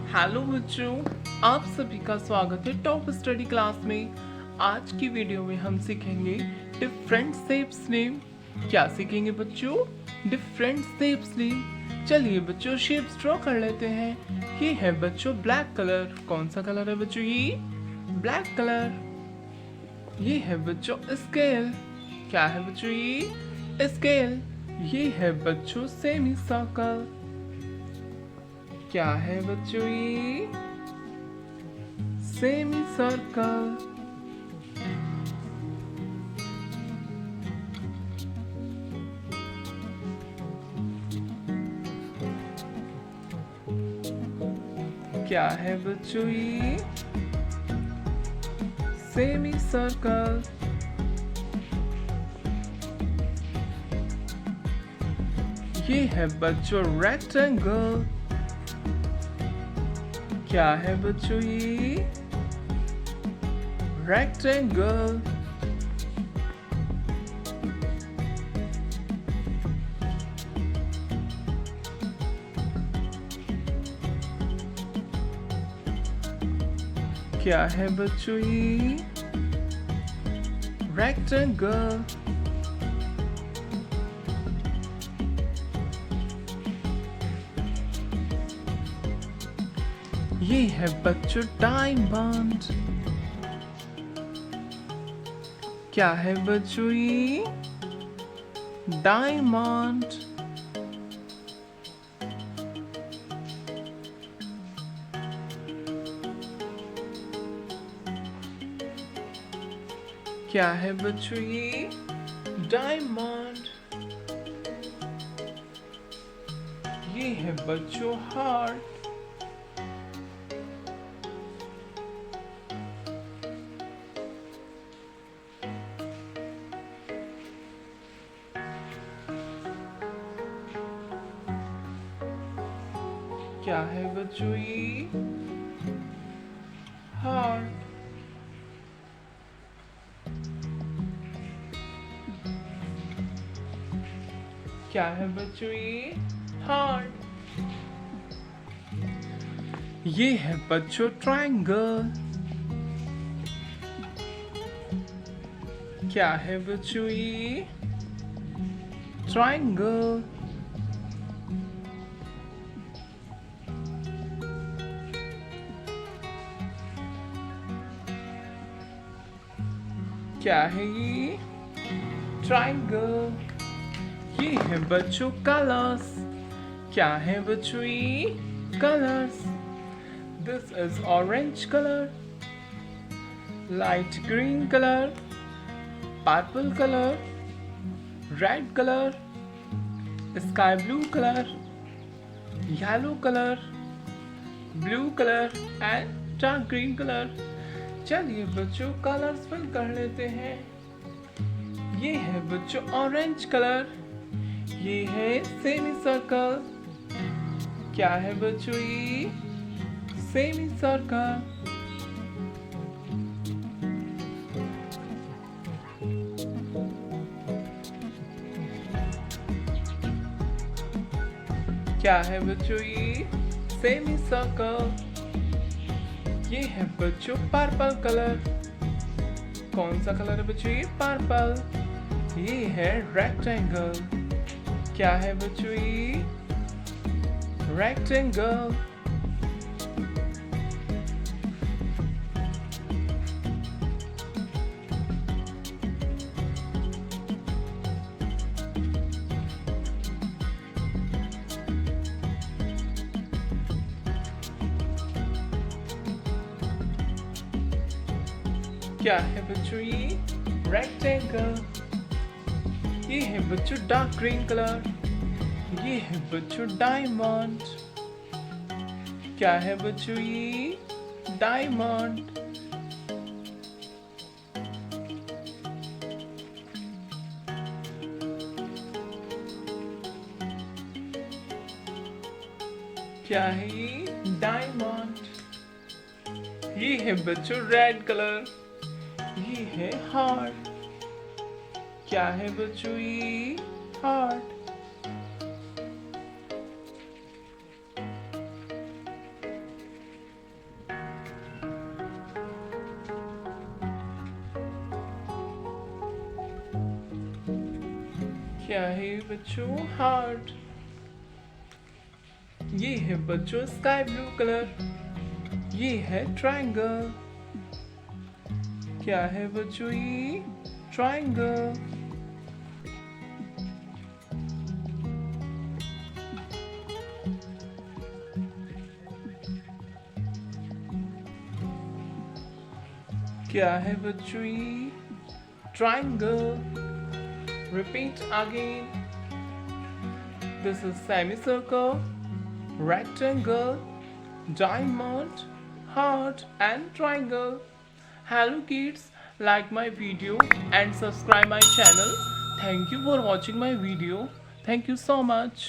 Hello बच्चों, आप सभी का स्वागत है टॉप स्टडी क्लास में। आज की वीडियो में हम सीखेंगे डिफरेंट शेप्स नेम। क्या सीखेंगे बच्चों? Different shapes name. चलिए बच्चों शेप्स ड्रॉ कर लेते हैं। ये है बच्चों ब्लैक कलर। कौन सा कलर है बच्चों? ये ब्लैक कलर। ये है बच्चों स्केल। क्या है बच्चों? ये स्केल। ये है बच्चों सेमी सर्कल। क्या है बच्चों? ये सेमी सर्कल। क्या है बच्चों? ये सेमी सर्कल। ये है बच्चों रेक्टेंगल। क्या है बच्चों? ये रेक्टेंगल। क्या है बच्चों? ये रेक्टेंगल। ये है बच्चों डायमंड। क्या है बच्चों? ये डायमंड। क्या है बच्चों? ये डायमंड। ये है बच्चों हार्ट। क्या है बच्चों? ये हार्ट। क्या है बच्चों? ये हार्ट। ये है बच्चों ट्रायंगल। क्या है बच्चों? ये ट्रायंगल। क्या है? ये ट्रायंगल। ये है बच्चों कलर्स। क्या है बच्चों? ये colours. This is orange colour, light green colour, purple colour, red colour, sky blue colour, yellow colour, blue colour and dark green colour. चलिए बच्चों कलर्स फिल कर लेते हैं। ये है बच्चों ऑरेंज कलर। ये है सेमी सर्कल। क्या है बच्चों? ये सेमी सर्कल। क्या है बच्चों? ये सेमी सर्कल। ये है बच्चों पर्पल कलर। कौन सा कलर है बच्चों? ये पर्पल। ये है रेक्टेंगल। क्या है बच्चों? ये रेक्टेंगल। क्या है बच्चों? ये रेक्टेंगल। ये है बच्चों डार्क ग्रीन कलर। ये है बच्चों डायमंड। क्या है बच्चों? ये डायमंड। क्या है? ये डायमंड। ये है बच्चों रेड कलर। ये है हार्ट। क्या है बच्चों? ये हार्ट। क्या है बच्चों? हार्ट। ये है बच्चों स्काई ब्लू कलर। ये है ट्रायंगल। क्या है बच्चों ये? ट्रायंगल। क्या है बच्चों ये? Triangle. Repeat again. This is semicircle, rectangle, diamond, heart and triangle. Hello kids, like my video and subscribe my channel. Thank you for watching my video. Thank you so much.